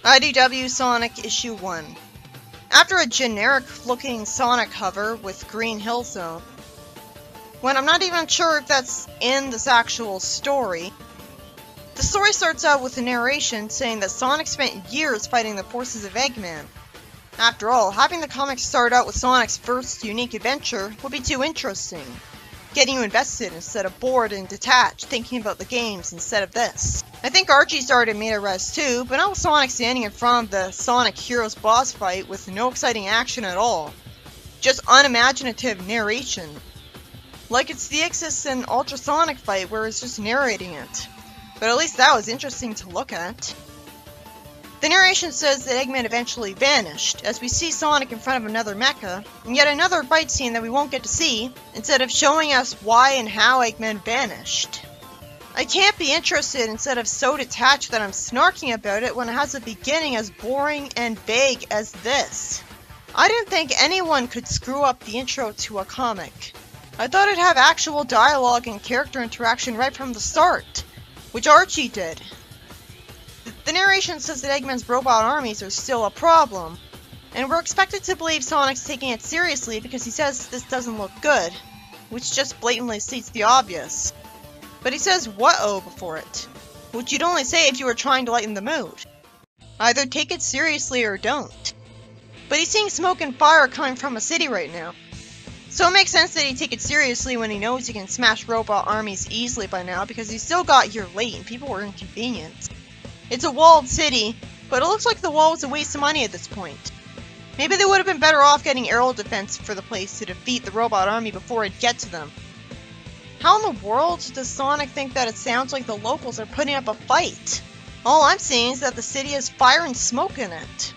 IDW Sonic Issue 1. After a generic-looking Sonic cover with green hill zone, when I'm not even sure if that's in this actual story, the story starts out with a narration saying that Sonic spent years fighting the forces of Eggman. After all, having the comic start out with Sonic's first unique adventure would be too interesting, getting you invested instead of bored and detached, thinking about the games instead of this. I think Archie started Meta Res too, but not with Sonic standing in front of the Sonic Heroes boss fight with no exciting action at all. Just unimaginative narration. Like it's the Exis and Ultrasonic fight where it's just narrating it. But at least that was interesting to look at. The narration says that Eggman eventually vanished, as we see Sonic in front of another mecha, and yet another fight scene that we won't get to see, instead of showing us why and how Eggman vanished. I can't be interested instead of so detached that I'm snarking about it when it has a beginning as boring and vague as this. I didn't think anyone could screw up the intro to a comic. I thought it'd have actual dialogue and character interaction right from the start, which Archie did. The narration says that Eggman's robot armies are still a problem, and we're expected to believe Sonic's taking it seriously because he says this doesn't look good, which just blatantly states the obvious. But he says what-oh before it, which you'd only say if you were trying to lighten the mood. Either take it seriously or don't. But he's seeing smoke and fire coming from a city right now, so it makes sense that he'd take it seriously when he knows he can smash robot armies easily by now because he still got here late and people were inconvenienced. It's a walled city, but it looks like the wall was a waste of money at this point. Maybe they would have been better off getting aerial defense for the place to defeat the robot army before it'd get to them. How in the world does Sonic think that it sounds like the locals are putting up a fight? All I'm seeing is that the city has fire and smoke in it.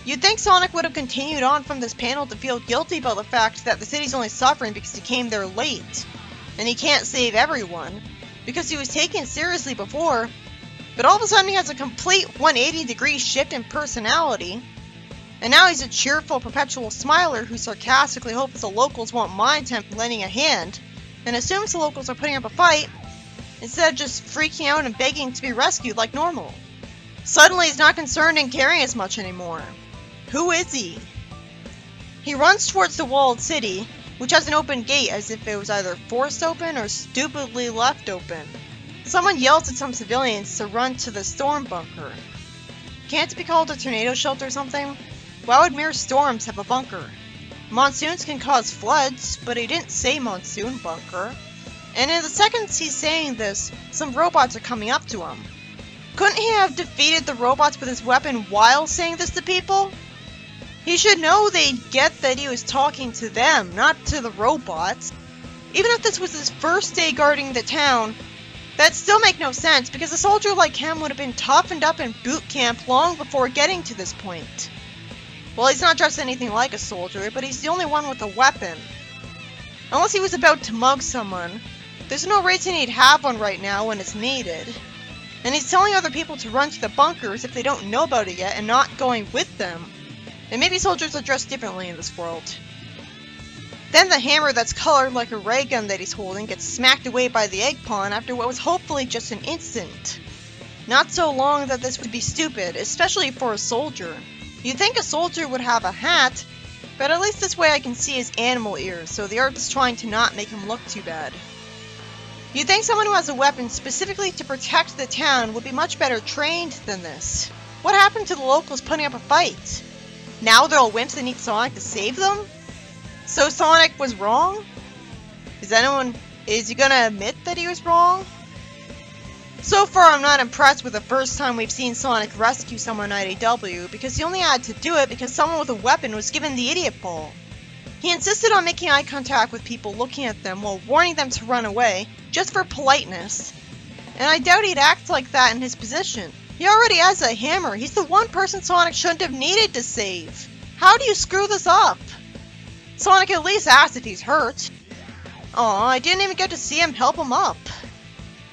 You'd think Sonic would have continued on from this panel to feel guilty about the fact that the city's only suffering because he came there late, and he can't save everyone, because he was taken seriously before, but all of a sudden he has a complete 180-degree shift in personality, and now he's a cheerful, perpetual smiler who sarcastically hopes the locals won't mind him lending a hand, and assumes the locals are putting up a fight, instead of just freaking out and begging to be rescued like normal. Suddenly he's not concerned and caring as much anymore. Who is he? He runs towards the walled city, which has an open gate as if it was either forced open or stupidly left open. Someone yells at some civilians to run to the storm bunker. Can't it be called a tornado shelter or something? Why would mere storms have a bunker? Monsoons can cause floods, but he didn't say monsoon bunker. And in the seconds he's saying this, some robots are coming up to him. Couldn't he have defeated the robots with his weapon while saying this to people? He should know they'd get that he was talking to them, not to the robots. Even if this was his first day guarding the town, that'd still make no sense because a soldier like him would have been toughened up in boot camp long before getting to this point. Well, he's not dressed anything like a soldier, but he's the only one with a weapon. Unless he was about to mug someone, there's no reason he'd have one right now when it's needed. And he's telling other people to run to the bunkers if they don't know about it yet and not going with them. And maybe soldiers are dressed differently in this world. Then the hammer that's colored like a ray gun that he's holding gets smacked away by the egg pawn after what was hopefully just an instant. Not so long that this would be stupid, especially for a soldier. You'd think a soldier would have a hat, but at least this way I can see his animal ears, so the art's trying to not make him look too bad. You'd think someone who has a weapon specifically to protect the town would be much better trained than this. What happened to the locals putting up a fight? Now they're all wimps that need Sonic to save them? So Sonic was wrong? Is he gonna admit that he was wrong? So far I'm not impressed with the first time we've seen Sonic rescue someone in IDW because he only had to do it because someone with a weapon was given the idiot ball. He insisted on making eye contact with people looking at them while warning them to run away, just for politeness. And I doubt he'd act like that in his position. He already has a hammer. He's the one person Sonic shouldn't have needed to save. How do you screw this up? Sonic at least asked if he's hurt. Aw, I didn't even get to see him help him up.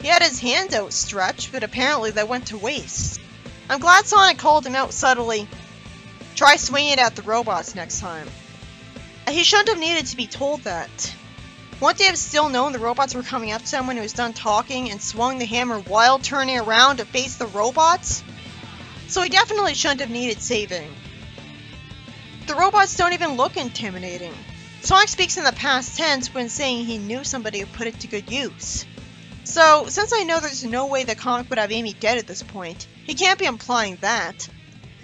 He had his hand outstretched, but apparently that went to waste. I'm glad Sonic called him out subtly. Try swinging it at the robots next time. He shouldn't have needed to be told that. Wouldn't he have still known the robots were coming up to him when he was done talking and swung the hammer while turning around to face the robots? so he definitely shouldn't have needed saving. The robots don't even look intimidating. Sonic speaks in the past tense when saying he knew somebody who put it to good use. So, since I know there's no way the comic would have Amy dead at this point, he can't be implying that.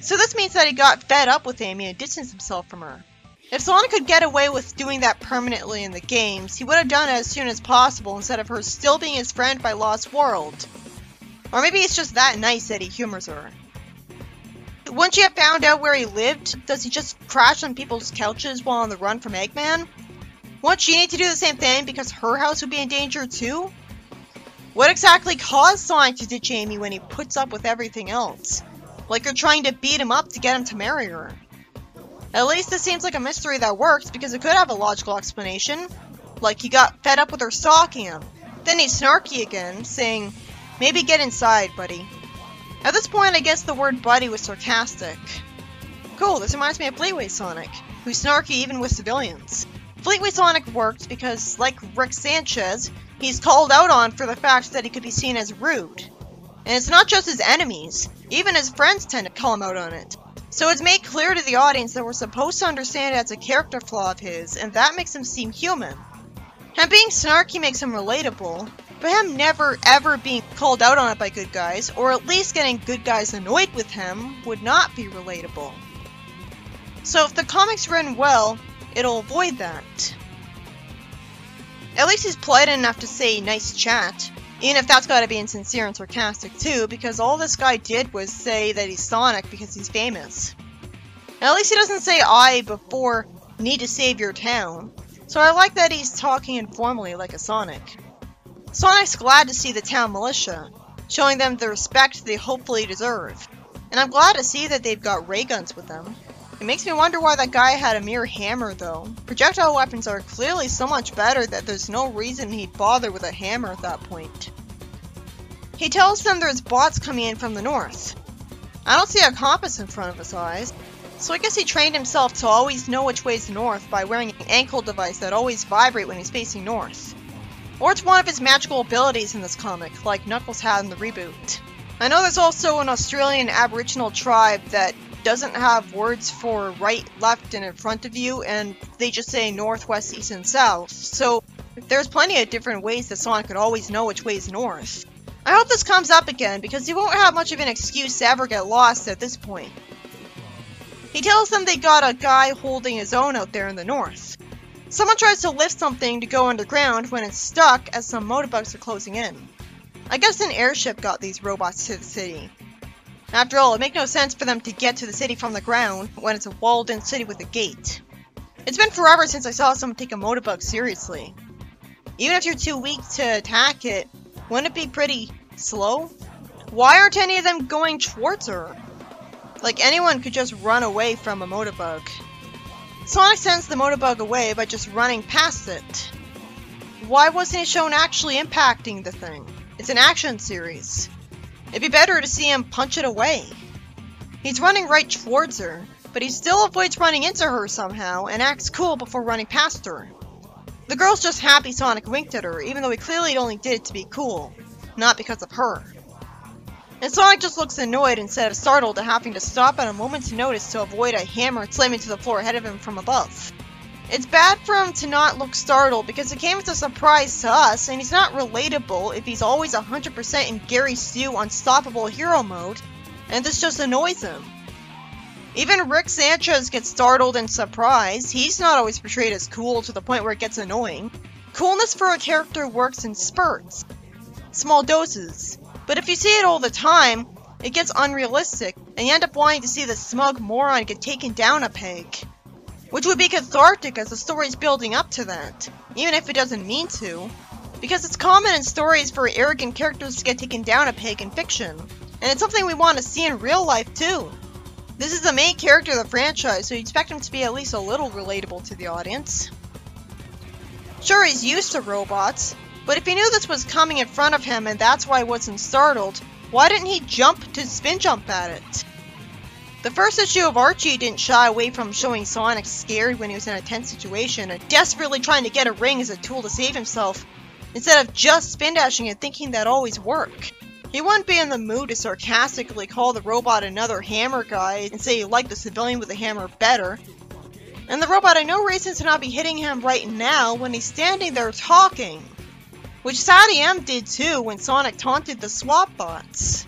So this means that he got fed up with Amy and distanced himself from her. If Sonic could get away with doing that permanently in the games, he would have done it as soon as possible instead of her still being his friend by Lost World. Or maybe it's just that nice that he humors her. Wouldn't she have found out where he lived? Does he just crash on people's couches while on the run from Eggman? Won't she need to do the same thing because her house would be in danger too? What exactly caused Sonic to ditch Amy when he puts up with everything else? Like you're trying to beat him up to get him to marry her. At least this seems like a mystery that works because it could have a logical explanation. Like he got fed up with her stalking him. Then he's snarky again, saying, "Maybe get inside, buddy." At this point, I guess the word buddy was sarcastic. Cool, this reminds me of Fleetway Sonic, who's snarky even with civilians. Fleetway Sonic works because, like Rick Sanchez, he's called out on for the fact that he could be seen as rude. And it's not just his enemies, even his friends tend to call him out on it. So it's made clear to the audience that we're supposed to understand it as a character flaw of his, and that makes him seem human. Him being snarky makes him relatable, but him never ever being called out on it by good guys, or at least getting good guys annoyed with him, would not be relatable. So if the comic's written well, it'll avoid that. At least he's polite enough to say nice chat, even if that's gotta be insincere and sarcastic too, because all this guy did was say that he's Sonic because he's famous. At least he doesn't say I before need to save your town, so I like that he's talking informally like a Sonic. Sonic's glad to see the town militia, showing them the respect they hopefully deserve. And I'm glad to see that they've got ray guns with them. It makes me wonder why that guy had a mere hammer though. Projectile weapons are clearly so much better that there's no reason he'd bother with a hammer at that point. He tells them there's bots coming in from the north. I don't see a compass in front of his eyes, so I guess he trained himself to always know which way's north by wearing an ankle device that always vibrates when he's facing north. Or it's one of his magical abilities in this comic, like Knuckles had in the reboot. I know there's also an Australian Aboriginal tribe that doesn't have words for right, left, and in front of you, and they just say north, west, east, and south, so there's plenty of different ways that Sonic could always know which way is north. I hope this comes up again, because he won't have much of an excuse to ever get lost at this point. He tells them they got a guy holding his own out there in the north. Someone tries to lift something to go underground when it's stuck as some motorbugs are closing in. I guess an airship got these robots to the city. After all, it makes no sense for them to get to the city from the ground when it's a walled-in city with a gate. It's been forever since I saw someone take a motorbug seriously. Even if you're too weak to attack it, wouldn't it be pretty slow? Why aren't any of them going towards her? Like anyone could just run away from a motorbug. Sonic sends the motorbug away by just running past it. Why wasn't he shown actually impacting the thing? It's an action series. It'd be better to see him punch it away. He's running right towards her, but he still avoids running into her somehow and acts cool before running past her. The girl's just happy Sonic winked at her, even though he clearly only did it to be cool, not because of her. And Sonic just looks annoyed instead of startled at having to stop at a moment's notice to avoid a hammer slamming to the floor ahead of him from above. It's bad for him to not look startled because it came as a surprise to us, and he's not relatable if he's always 100% in Gary Stu unstoppable hero mode, and this just annoys him. Even Rick Sanchez gets startled and surprised. He's not always portrayed as cool to the point where it gets annoying. Coolness for a character works in spurts, small doses. But if you see it all the time, it gets unrealistic, and you end up wanting to see the smug moron get taken down a peg. Which would be cathartic as the story's building up to that, even if it doesn't mean to. Because it's common in stories for arrogant characters to get taken down a peg in fiction, and it's something we want to see in real life too. This is the main character of the franchise, so you expect him to be at least a little relatable to the audience. Sure, he's used to robots, but if he knew this was coming in front of him and that's why he wasn't startled, why didn't he jump to spin jump at it? The first issue of Archie didn't shy away from showing Sonic scared when he was in a tense situation and desperately trying to get a ring as a tool to save himself, instead of just spin dashing and thinking that'd always work. He wouldn't be in the mood to sarcastically call the robot another hammer guy and say he liked the civilian with a hammer better. And the robot had no reason to not be hitting him right now when he's standing there talking. Which Sadie M did too when Sonic taunted the swap bots.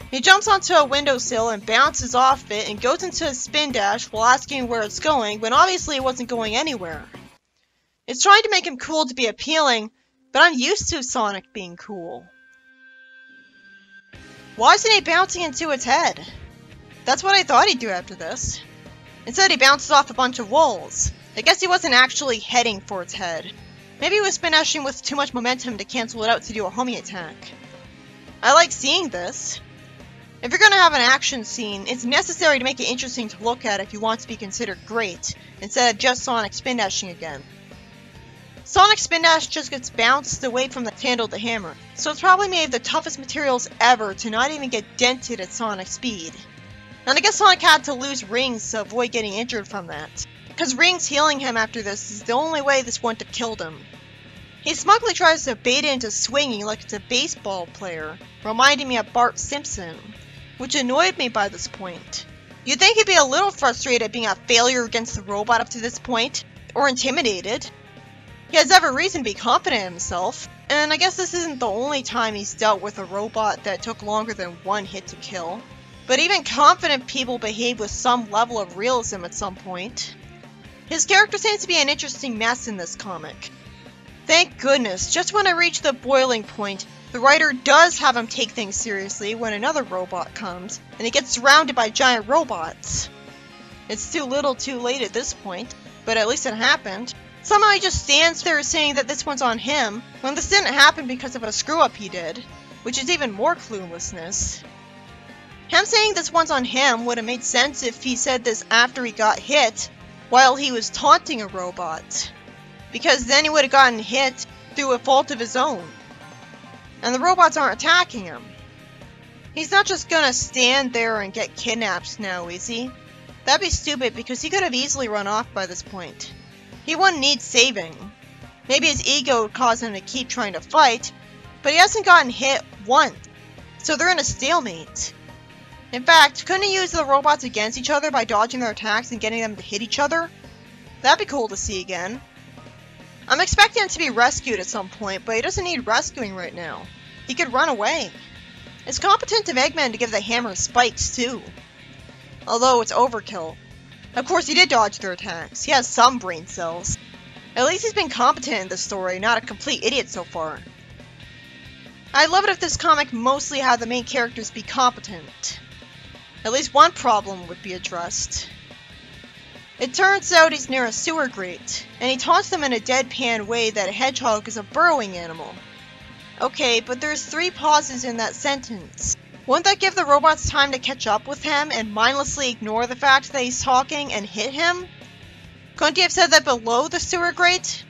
He jumps onto a windowsill and bounces off it and goes into a spin dash while asking where it's going when obviously it wasn't going anywhere. It's trying to make him cool to be appealing, but I'm used to Sonic being cool. Why isn't he bouncing into its head? That's what I thought he'd do after this. Instead he bounces off a bunch of walls. I guess he wasn't actually heading for its head. Maybe he was spin dashing with too much momentum to cancel it out to do a homing attack. I like seeing this. If you're gonna have an action scene, it's necessary to make it interesting to look at if you want to be considered great, instead of just Sonic spin dashing again. Sonic spin dash just gets bounced away from the handle of the hammer, so it's probably made of the toughest materials ever to not even get dented at Sonic speed. And I guess Sonic had to lose rings to avoid getting injured from that, because rings healing him after this is the only way this wouldn't have killed him. He smugly tries to bait it into swinging like it's a baseball player, reminding me of Bart Simpson, which annoyed me by this point. You'd think he'd be a little frustrated being a failure against the robot up to this point, or intimidated. He has every reason to be confident in himself, and I guess this isn't the only time he's dealt with a robot that took longer than one hit to kill. But even confident people behave with some level of realism at some point. His character seems to be an interesting mess in this comic. Thank goodness, just when I reach the boiling point, the writer does have him take things seriously when another robot comes, and he gets surrounded by giant robots. It's too little too late at this point, but at least it happened. Somehow he just stands there saying that this one's on him, when this didn't happen because of a screw-up he did, which is even more cluelessness. Him saying this one's on him would have made sense if he said this after he got hit, while he was taunting a robot, because then he would have gotten hit through a fault of his own. And the robots aren't attacking him. He's not just gonna stand there and get kidnapped now, is he? That'd be stupid because he could have easily run off by this point. He wouldn't need saving. Maybe his ego would cause him to keep trying to fight, but he hasn't gotten hit once, so they're in a stalemate. In fact, couldn't he use the robots against each other by dodging their attacks and getting them to hit each other? That'd be cool to see again. I'm expecting him to be rescued at some point, but he doesn't need rescuing right now. He could run away. It's competent of Eggman to give the hammer spikes too. Although it's overkill. Of course he did dodge their attacks. He has some brain cells. At least he's been competent in this story, not a complete idiot so far. I'd love it if this comic mostly had the main characters be competent. At least one problem would be addressed. It turns out he's near a sewer grate, and he taunts them in a deadpan way that a hedgehog is a burrowing animal. Okay, but there's 3 pauses in that sentence. Wouldn't that give the robots time to catch up with him and mindlessly ignore the fact that he's talking and hit him? Couldn't he have said that below the sewer grate?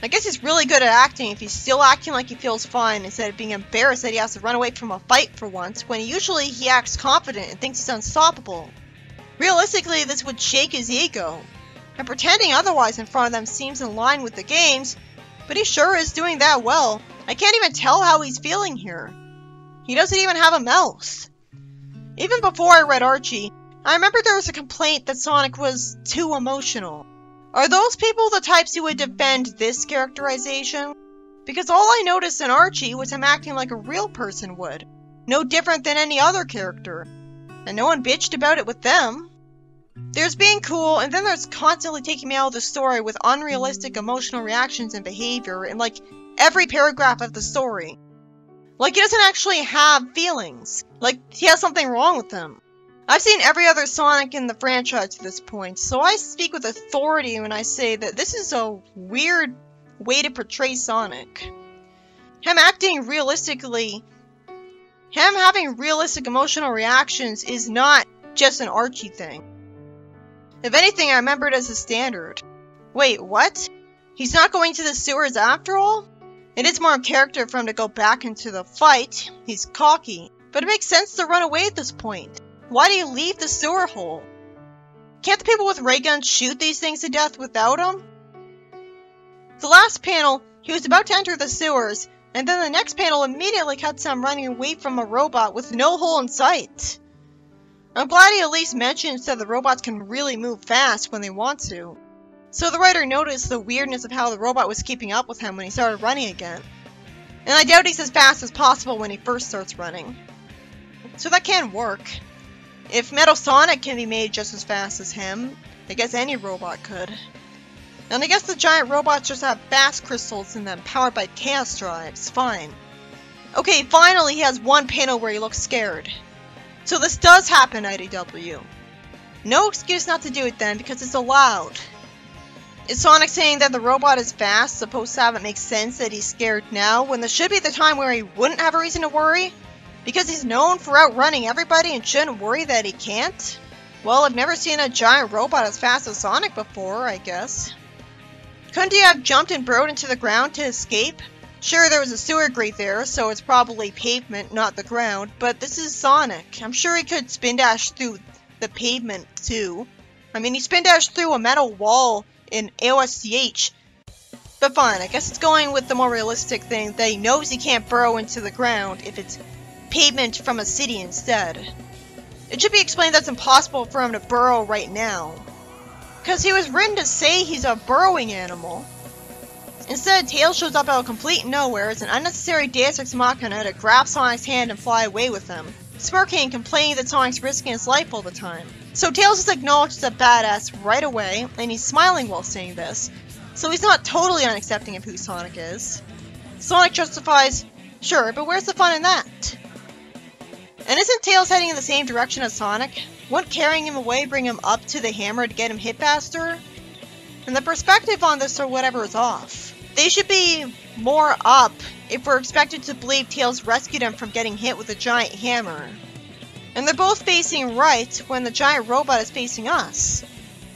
I guess he's really good at acting if he's still acting like he feels fine instead of being embarrassed that he has to run away from a fight for once, when usually he acts confident and thinks he's unstoppable. Realistically, this would shake his ego. And pretending otherwise in front of them seems in line with the games, but he sure is doing that well. I can't even tell how he's feeling here. He doesn't even have a mouth. Even before I read Archie, I remember there was a complaint that Sonic was too emotional. Are those people the types who would defend this characterization? Because all I noticed in Archie was him acting like a real person would. No different than any other character. And no one bitched about it with them. There's being cool, and then there's constantly taking me out of the story with unrealistic emotional reactions and behavior in like every paragraph of the story. Like he doesn't actually have feelings. Like he has something wrong with him. I've seen every other Sonic in the franchise to this point, so I speak with authority when I say that this is a weird way to portray Sonic. Him acting realistically, him having realistic emotional reactions is not just an Archie thing. If anything, I remember it as a standard. Wait, what? He's not going to the sewers after all? It is more in character for him to go back into the fight. He's cocky. But it makes sense to run away at this point. Why do you leave the sewer hole? Can't the people with ray guns shoot these things to death without him? The last panel, he was about to enter the sewers, And then the next panel immediately cuts him running away from a robot with no hole in sight. I'm glad he at least mentions that the robots can really move fast when they want to. So the writer noticed the weirdness of how the robot was keeping up with him when he started running again. And I doubt he's as fast as possible when he first starts running. So that can work. If Metal Sonic can be made just as fast as him, I guess any robot could. And I guess the giant robots just have fast crystals in them powered by chaos drives. Fine. Okay, finally he has one panel where he looks scared. So this does happen, IDW. No excuse not to do it then, because it's allowed. Is Sonic saying that the robot is fast supposed to have it make sense that he's scared now, when this should be the time where he wouldn't have a reason to worry? Because he's known for outrunning everybody and shouldn't worry that he can't? Well, I've never seen a giant robot as fast as Sonic before, I guess. Couldn't he have jumped and burrowed into the ground to escape? Sure, there was a sewer grate there, so it's probably pavement, not the ground, but this is Sonic. I'm sure he could spin dash through the pavement, too. I mean, he spin dashed through a metal wall in AOSCH. But fine, I guess it's going with the more realistic thing that he knows he can't burrow into the ground if it's pavement from a city instead. It should be explained that's impossible for him to burrow right now. Because he was written to say he's a burrowing animal. Instead, Tails shows up out of complete nowhere as an unnecessary Deus Ex Machina to grab Sonic's hand and fly away with him, smirking and complaining that Sonic's risking his life all the time. So Tails is acknowledged as a badass right away, and he's smiling while saying this, so he's not totally unaccepting of who Sonic is. Sonic justifies, sure, but where's the fun in that? And isn't Tails heading in the same direction as Sonic? Wouldn't carrying him away bring him up to the hammer to get him hit faster? And the perspective on this or whatever is off. They should be more up if we're expected to believe Tails rescued him from getting hit with a giant hammer. And they're both facing right when the giant robot is facing us,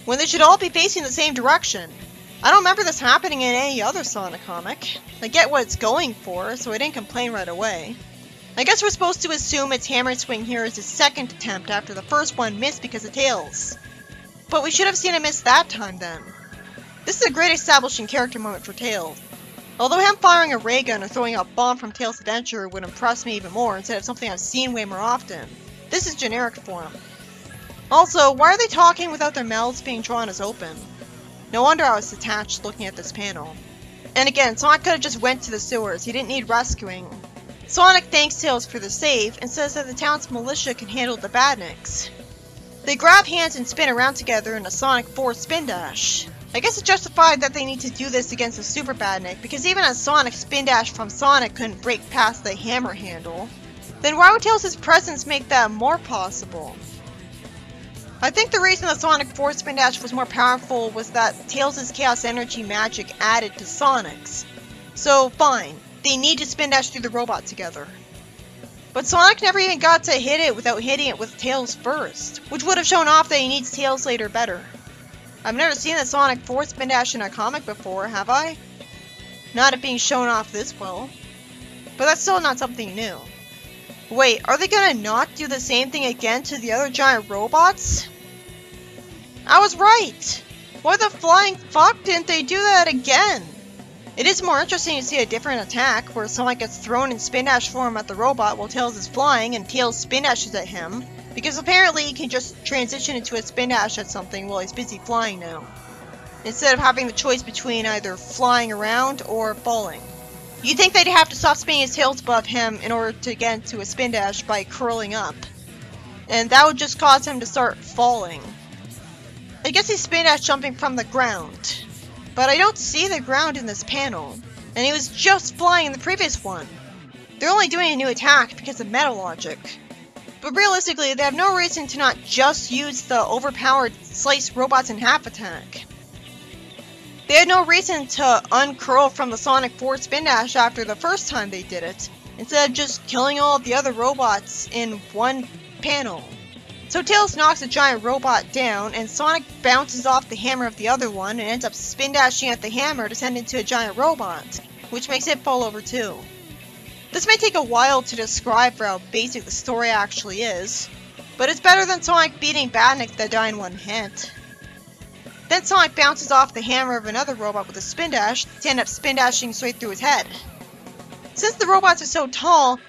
when they should all be facing the same direction. I don't remember this happening in any other Sonic comic. I get what it's going for, so I didn't complain right away. I guess we're supposed to assume its hammer swing here is his second attempt after the first one missed because of Tails. But we should have seen it miss that time then. This is a great establishing character moment for Tails. Although him firing a ray gun or throwing a bomb from Tails' adventure would impress me even more instead of something I've seen way more often. This is generic for him. Also, why are they talking without their mouths being drawn as open? No wonder I was detached looking at this panel. And again, Sonic could have just went to the sewers, he didn't need rescuing. Sonic thanks Tails for the save and says that the town's militia can handle the badniks. They grab hands and spin around together in a Sonic 4 spin dash. I guess it's justified that they need to do this against a super badnik, because even as Sonic spin dash from Sonic couldn't break past the hammer handle, then why would Tails' presence make that more possible? I think the reason the Sonic 4 spin dash was more powerful was that Tails' chaos energy magic added to Sonic's. So fine, they need to spin dash through the robot together. But Sonic never even got to hit it without hitting it with Tails first, which would have shown off that he needs Tails later better. I've never seen the Sonic 4 spin dash in a comic before, have I? Not it being shown off this well. But that's still not something new. Wait, are they gonna not do the same thing again to the other giant robots? I was right! Why the flying fuck didn't they do that again? It is more interesting to see a different attack, where Sonic gets thrown in spin dash form at the robot while Tails is flying and Tails spin dashes at him, because apparently he can just transition into a spin dash at something while he's busy flying now, instead of having the choice between either flying around or falling. You'd think they'd have to stop spinning his tails above him in order to get into a spin dash by curling up, and that would just cause him to start falling. I guess he's spin dash jumping from the ground, but I don't see the ground in this panel, and he was just flying in the previous one. They're only doing a new attack because of meta logic. But realistically, they have no reason to not just use the overpowered slice robots in half attack. They had no reason to uncurl from the Sonic 4 spin dash after the first time they did it, instead of just killing all of the other robots in one panel. So Tails knocks a giant robot down, and Sonic bounces off the hammer of the other one and ends up spin dashing at the hammer to send it to a giant robot, which makes it fall over too. This may take a while to describe for how basic the story actually is, but it's better than Sonic beating Badnik that die in one hit. Then Sonic bounces off the hammer of another robot with a spin dash to end up spin dashing straight through his head. Since the robots are so tall,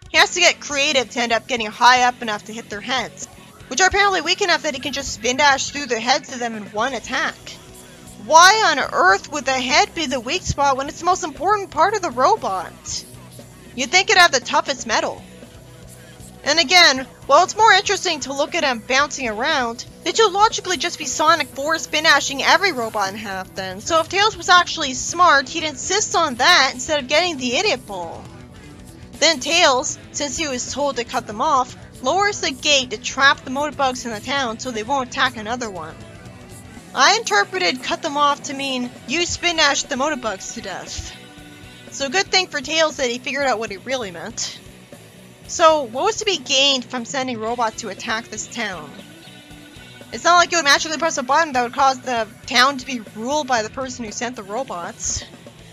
he has to get creative to end up getting high up enough to hit their heads, which are apparently weak enough that he can just spin dash through the heads of them in one attack. Why on earth would the head be the weak spot when it's the most important part of the robot? You'd think it'd have the toughest metal. And again, while it's more interesting to look at him bouncing around, it should logically just be Sonic force spin dashing every robot in half then. So if Tails was actually smart, he'd insist on that instead of getting the idiot ball. Then Tails, since he was told to cut them off, lowers the gate to trap the motorbugs in the town so they won't attack another one. I interpreted cut them off to mean you spin dash the motorbugs to death. So good thing for Tails that he figured out what he really meant. So what was to be gained from sending robots to attack this town? It's not like you would magically press a button that would cause the town to be ruled by the person who sent the robots.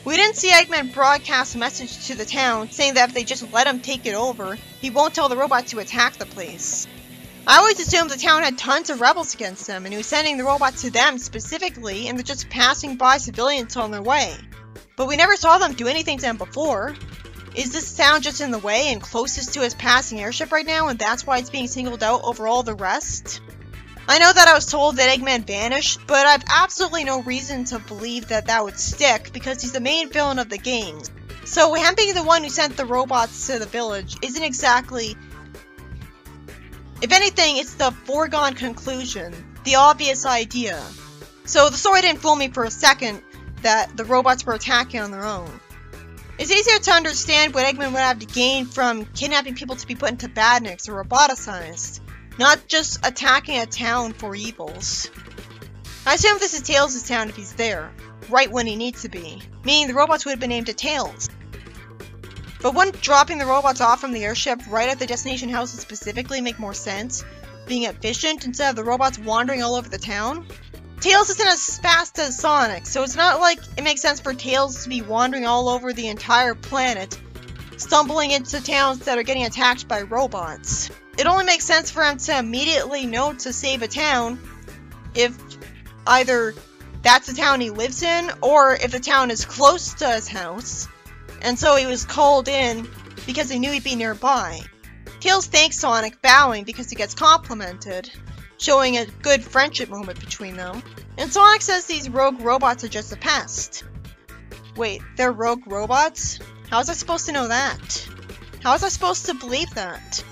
We didn't see Eggman broadcast a message to the town saying that if they just let him take it over, he won't tell the robots to attack the place. I always assumed the town had tons of rebels against them and he was sending the robots to them specifically and they're just passing by civilians on their way. But we never saw them do anything to them before. Is this town just in the way and closest to his passing airship right now and that's why it's being singled out over all the rest? I know that I was told that Eggman vanished, but I've absolutely no reason to believe that that would stick because he's the main villain of the game. So him being the one who sent the robots to the village isn't exactly... If anything, it's the foregone conclusion, the obvious idea. So the story didn't fool me for a second that the robots were attacking on their own. It's easier to understand what Eggman would have to gain from kidnapping people to be put into badniks or roboticized, not just attacking a town for evils. I assume this is Tails' town if he's there, right when he needs to be, meaning the robots would have been aimed at Tails. But wouldn't dropping the robots off from the airship right at the destination houses specifically make more sense, being efficient instead of the robots wandering all over the town? Tails isn't as fast as Sonic, so it's not like it makes sense for Tails to be wandering all over the entire planet, stumbling into towns that are getting attacked by robots. It only makes sense for him to immediately know to save a town if either that's the town he lives in, or if the town is close to his house, and so he was called in because he knew he'd be nearby. Tails thanks Sonic, bowing because he gets complimented, showing a good friendship moment between them. And Sonic says these rogue robots are just a pest. Wait, they're rogue robots? How was I supposed to know that? How was I supposed to believe that?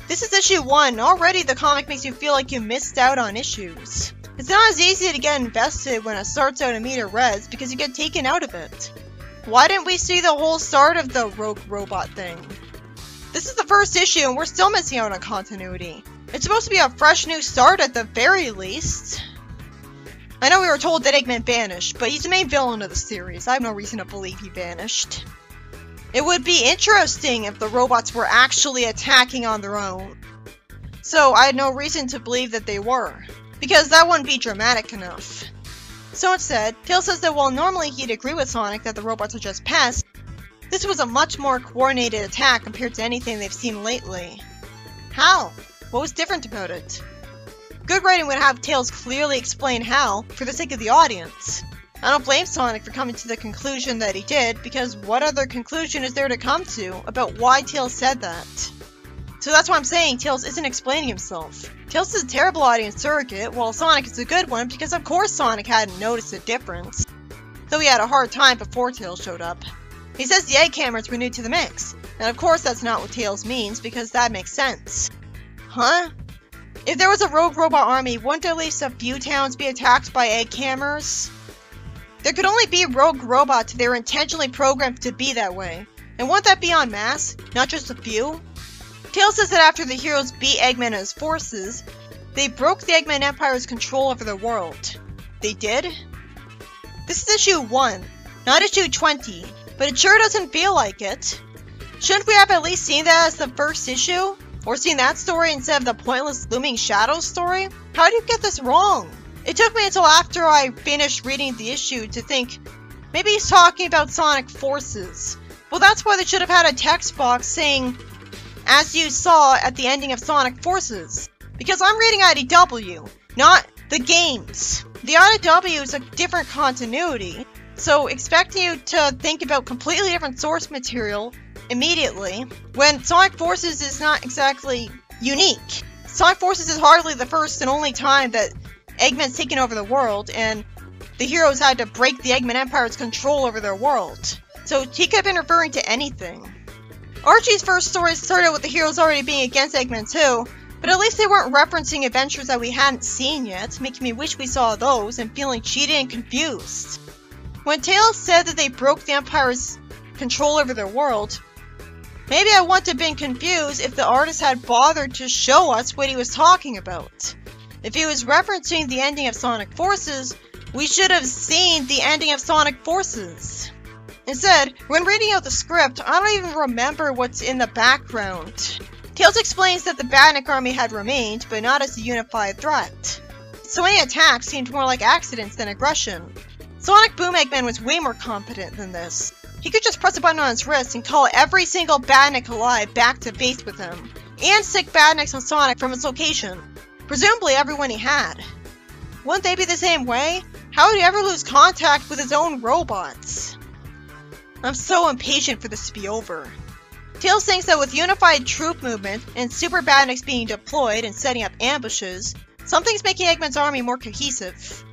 This is issue 1, already the comic makes you feel like you missed out on issues. It's not as easy to get invested when it starts out a meter res because you get taken out of it. Why didn't we see the whole start of the rogue robot thing? This is the first issue and we're still missing out on continuity. It's supposed to be a fresh new start at the very least. I know we were told that Eggman vanished, but he's the main villain of the series. I have no reason to believe he vanished. It would be interesting if the robots were actually attacking on their own. So I had no reason to believe that they were, because that wouldn't be dramatic enough. So instead, Tails says that while normally he'd agree with Sonic that the robots are just pests, this was a much more coordinated attack compared to anything they've seen lately. How? What was different about it? Good writing would have Tails clearly explain how, for the sake of the audience. I don't blame Sonic for coming to the conclusion that he did, because what other conclusion is there to come to about why Tails said that? So that's why I'm saying Tails isn't explaining himself. Tails is a terrible audience surrogate, while Sonic is a good one because of course Sonic hadn't noticed a difference. Though he had a hard time before Tails showed up. He says the egg cameras were new to the mix, and of course that's not what Tails means because that makes sense. Huh? If there was a rogue robot army, wouldn't at least a few towns be attacked by egg cameras? There could only be rogue robots if they were intentionally programmed to be that way. And wouldn't that be en masse, not just a few? Tails says that after the heroes beat Eggman and his forces, they broke the Eggman Empire's control over the world. They did? This is issue 1, not issue 20, but it sure doesn't feel like it. Shouldn't we have at least seen that as the first issue? Or seen that story instead of the pointless Looming Shadows story? How do you get this wrong? It took me until after I finished reading the issue to think, maybe he's talking about Sonic Forces. Well, that's why they should have had a text box saying, as you saw at the ending of Sonic Forces. Because I'm reading IDW, not the games. The IDW is a different continuity, so expecting you to think about completely different source material immediately, when Sonic Forces is not exactly unique. Sonic Forces is hardly the first and only time that Eggman's taken over the world, and the heroes had to break the Eggman Empire's control over their world. So he could have been referring to anything. Archie's first story started with the heroes already being against Eggman too, but at least they weren't referencing adventures that we hadn't seen yet, making me wish we saw those and feeling cheated and confused. When Tails said that they broke the Empire's control over their world, maybe I wouldn't have been confused if the artist had bothered to show us what he was talking about. If he was referencing the ending of Sonic Forces, we should have seen the ending of Sonic Forces. Instead, when reading out the script, I don't even remember what's in the background. Tails explains that the Badnik army had remained, but not as a unified threat. So any attacks seemed more like accidents than aggression. Sonic Boom Eggman was way more competent than this. He could just press a button on his wrist and call every single Badnik alive back to base with him, and stick Badniks on Sonic from its location. Presumably everyone he had. Wouldn't they be the same way? How would he ever lose contact with his own robots? I'm so impatient for this to be over. Tails thinks that with unified troop movement and Super Badniks being deployed and setting up ambushes, something's making Eggman's army more cohesive.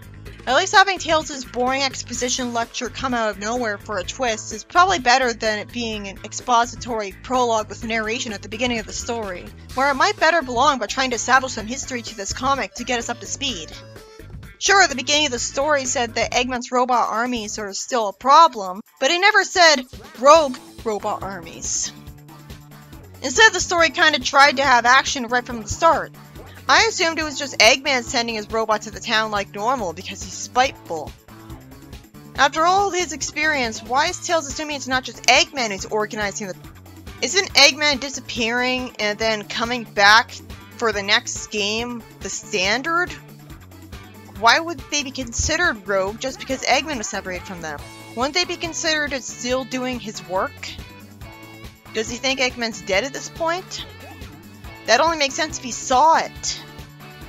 At least having Tails' boring exposition lecture come out of nowhere for a twist is probably better than it being an expository prologue with narration at the beginning of the story, where it might better belong by trying to establish some history to this comic to get us up to speed. Sure, the beginning of the story said that Eggman's robot armies are still a problem, but it never said rogue robot armies. Instead, the story kinda tried to have action right from the start. I assumed it was just Eggman sending his robot to the town like normal because he's spiteful. After all his experience, why is Tails assuming it's not just Eggman who's organizing the... Isn't Eggman disappearing and then coming back for the next game the standard? Why would they be considered rogue just because Eggman was separated from them? Wouldn't they be considered as still doing his work? Does he think Eggman's dead at this point? That only makes sense if he saw it.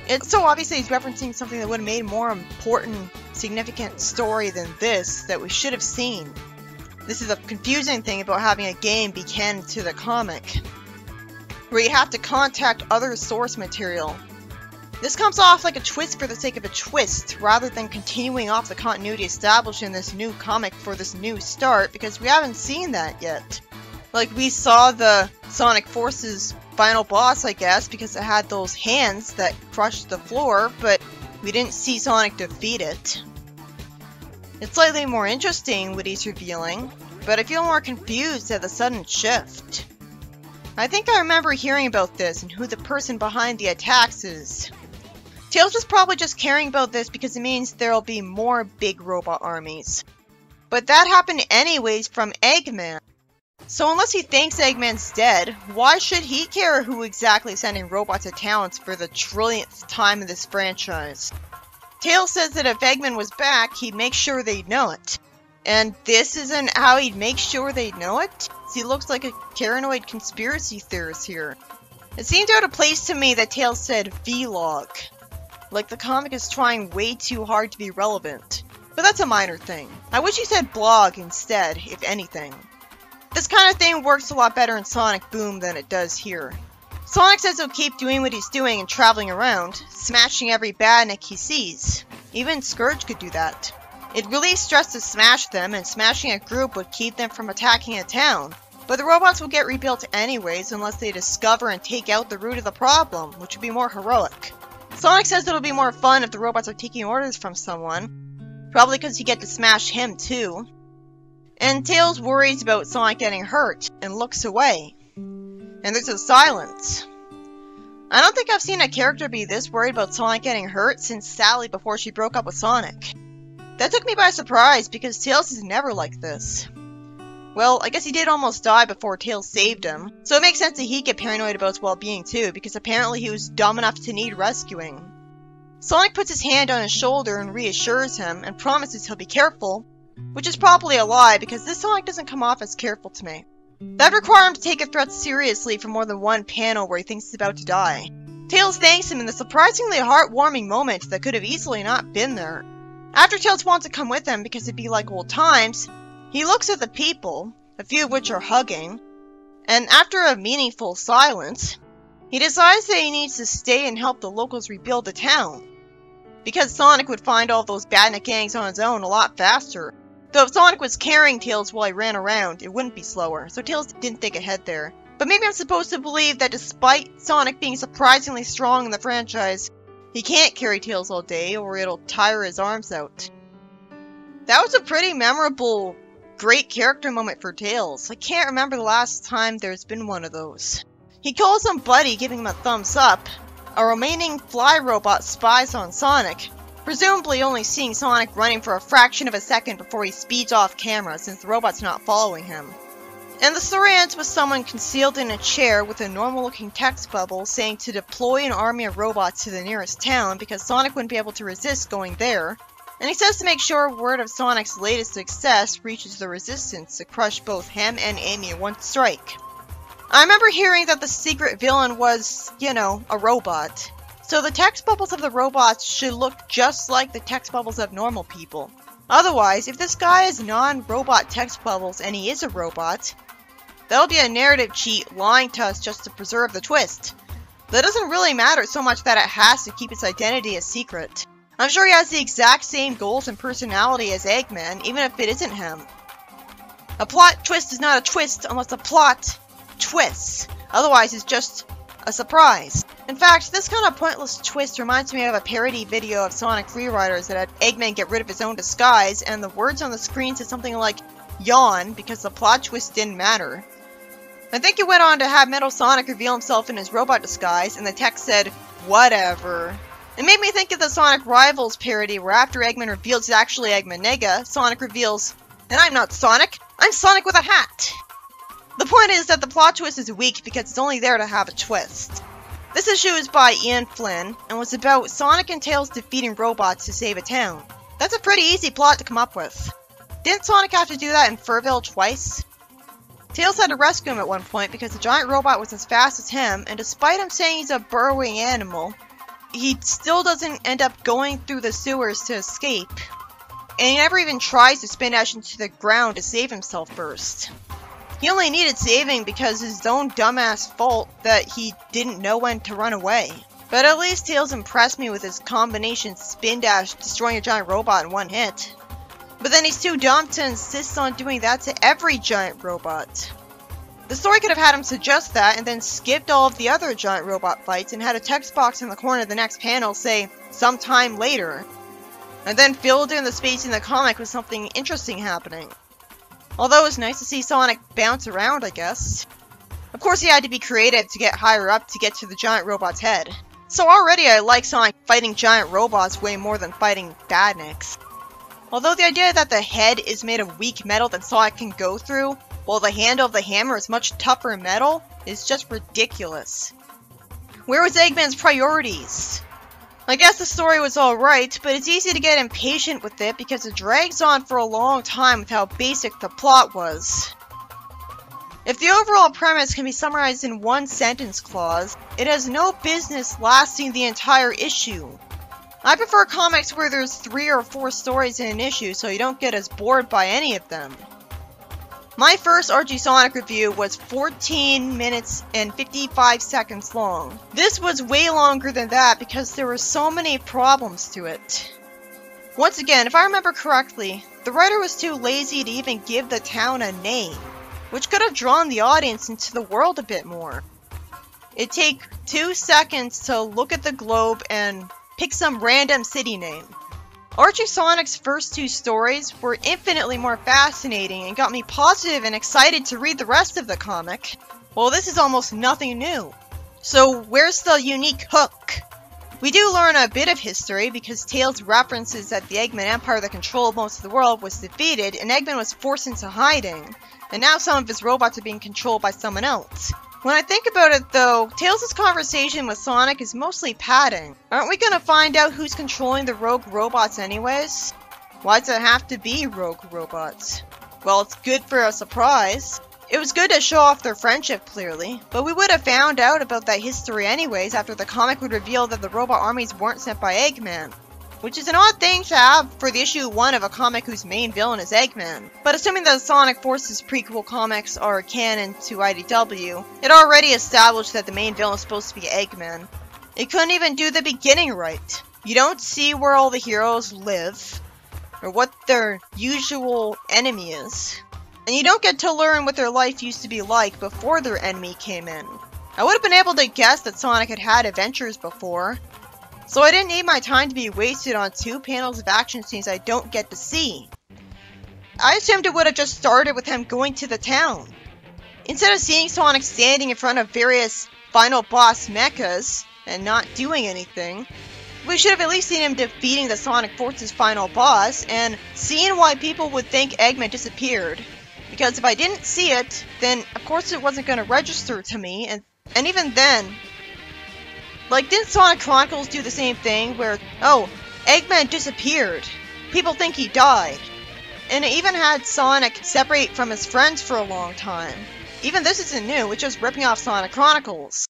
It's so obvious that he's referencing something that would have made a more important, significant story than this that we should have seen. This is a confusing thing about having a game be canon to the comic, where you have to contact other source material. This comes off like a twist for the sake of a twist, rather than continuing off the continuity established in this new comic for this new start, because we haven't seen that yet. Like, we saw the Sonic Forces final boss, I guess, because it had those hands that crushed the floor, but we didn't see Sonic defeat it. It's slightly more interesting what he's revealing, but I feel more confused at the sudden shift. I think I remember hearing about this and who the person behind the attacks is. Tails was probably just caring about this because it means there'll be more big robot armies. But that happened anyways from Eggman. So unless he thinks Eggman's dead, why should he care who exactly is sending robots to towns for the trillionth time in this franchise? Tails says that if Eggman was back, he'd make sure they'd know it. And this isn't how he'd make sure they'd know it? He looks like a paranoid conspiracy theorist here. It seemed out of place to me that Tails said vlog. Like the comic is trying way too hard to be relevant. But that's a minor thing. I wish he said blog instead, if anything. This kind of thing works a lot better in Sonic Boom than it does here. Sonic says he'll keep doing what he's doing and traveling around, smashing every badnik he sees. Even Scourge could do that. It relieves stress to smash them, and smashing a group would keep them from attacking a town. But the robots will get rebuilt anyways unless they discover and take out the root of the problem, which would be more heroic. Sonic says it'll be more fun if the robots are taking orders from someone. Probably because you get to smash him too. And Tails worries about Sonic getting hurt, and looks away. And there's a silence. I don't think I've seen a character be this worried about Sonic getting hurt since Sally before she broke up with Sonic. That took me by surprise, because Tails is never like this. Well, I guess he did almost die before Tails saved him, so it makes sense that he'd get paranoid about his well-being too, because apparently he was dumb enough to need rescuing. Sonic puts his hand on his shoulder and reassures him, and promises he'll be careful, which is probably a lie, because this Sonic doesn't come off as careful to me. That'd require him to take a threat seriously for more than one panel where he thinks he's about to die. Tails thanks him in the surprisingly heartwarming moment that could have easily not been there. After Tails wants to come with him because it'd be like old times, he looks at the people, a few of which are hugging, And after a meaningful silence, he decides that he needs to stay and help the locals rebuild the town, because Sonic would find all those badnik gangs on his own a lot faster. Though if Sonic was carrying Tails while he ran around, it wouldn't be slower, so Tails didn't think ahead there. But maybe I'm supposed to believe that despite Sonic being surprisingly strong in the franchise, he can't carry Tails all day or it'll tire his arms out. That was a pretty memorable, great character moment for Tails. I can't remember the last time there's been one of those. He calls him Buddy, giving him a thumbs up. A remaining fly robot spies on Sonic, presumably only seeing Sonic running for a fraction of a second before he speeds off camera since the robot's not following him. And the story ends with someone concealed in a chair with a normal looking text bubble saying to deploy an army of robots to the nearest town because Sonic wouldn't be able to resist going there. And he says to make sure word of Sonic's latest success reaches the Resistance to crush both him and Amy in one strike. I remember hearing that the secret villain was, you know, a robot. So the text bubbles of the robots should look just like the text bubbles of normal people. Otherwise, if this guy has non-robot text bubbles and he is a robot, that'll be a narrative cheat lying to us just to preserve the twist. That doesn't really matter so much that it has to keep its identity a secret. I'm sure he has the exact same goals and personality as Eggman, even if it isn't him. A plot twist is not a twist unless the plot twists. Otherwise, it's just a surprise. In fact, this kind of pointless twist reminds me of a parody video of Sonic Freeriders that had Eggman get rid of his own disguise, and the words on the screen said something like, yawn, because the plot twist didn't matter. I think it went on to have Metal Sonic reveal himself in his robot disguise, and the text said, whatever. It made me think of the Sonic Rivals parody where after Eggman reveals he's actually Eggman Nega, Sonic reveals, and I'm not Sonic, I'm Sonic with a hat! The point is that the plot twist is weak because it's only there to have a twist. This issue is by Ian Flynn, and was about Sonic and Tails defeating robots to save a town. That's a pretty easy plot to come up with. Didn't Sonic have to do that in Furville twice? Tails had to rescue him at one point because the giant robot was as fast as him, and despite him saying he's a burrowing animal, he still doesn't end up going through the sewers to escape. And he never even tries to spin dash into the ground to save himself first. He only needed saving because his own dumbass fault that he didn't know when to run away. But at least Tails impressed me with his combination spin dash destroying a giant robot in one hit. But then he's too dumb to insist on doing that to every giant robot. The story could have had him suggest that and then skipped all of the other giant robot fights and had a text box in the corner of the next panel say, sometime later. And then filled in the space in the comic with something interesting happening. Although it was nice to see Sonic bounce around, I guess. Of course he had to be creative to get higher up to get to the giant robot's head. So already I like Sonic fighting giant robots way more than fighting badniks. Although the idea that the head is made of weak metal that Sonic can go through, while the handle of the hammer is much tougher metal, is just ridiculous. Where was Eggman's priorities? I guess the story was alright, but it's easy to get impatient with it because it drags on for a long time with how basic the plot was. If the overall premise can be summarized in one sentence clause, it has no business lasting the entire issue. I prefer comics where there's 3 or 4 stories in an issue so you don't get as bored by any of them. My first Archie Sonic review was 14 minutes and 55 seconds long. This was way longer than that because there were so many problems to it. Once again, if I remember correctly, the writer was too lazy to even give the town a name, which could have drawn the audience into the world a bit more. It'd take 2 seconds to look at the globe and pick some random city name. Archie Sonic's first 2 stories were infinitely more fascinating and got me positive and excited to read the rest of the comic. Well, this is almost nothing new. So where's the unique hook? We do learn a bit of history because Tails references that the Eggman Empire that controlled most of the world was defeated and Eggman was forced into hiding, and now some of his robots are being controlled by someone else. When I think about it though, Tails' conversation with Sonic is mostly padding. Aren't we gonna find out who's controlling the rogue robots anyways? Why does it have to be rogue robots? Well, it's good for a surprise. It was good to show off their friendship clearly, but we would have found out about that history anyways after the comic would reveal that the robot armies weren't sent by Eggman. which is an odd thing to have for the issue 1 of a comic whose main villain is Eggman. But assuming the Sonic Forces prequel comics are canon to IDW, it already established that the main villain is supposed to be Eggman. It couldn't even do the beginning right. You don't see where all the heroes live, or what their usual enemy is. And you don't get to learn what their life used to be like before their enemy came in. I would have been able to guess that Sonic had had adventures before, so I didn't need my time to be wasted on 2 panels of action scenes I don't get to see. I assumed it would have just started with him going to the town. Instead of seeing Sonic standing in front of various final boss mechas and not doing anything, we should have at least seen him defeating the Sonic Forces final boss and seeing why people would think Eggman disappeared. Because if I didn't see it, then of course it wasn't going to register to me, and even then, like, didn't Sonic Chronicles do the same thing where, oh, Eggman disappeared, people think he died, and it even had Sonic separate from his friends for a long time. Even this isn't new, it's just ripping off Sonic Chronicles.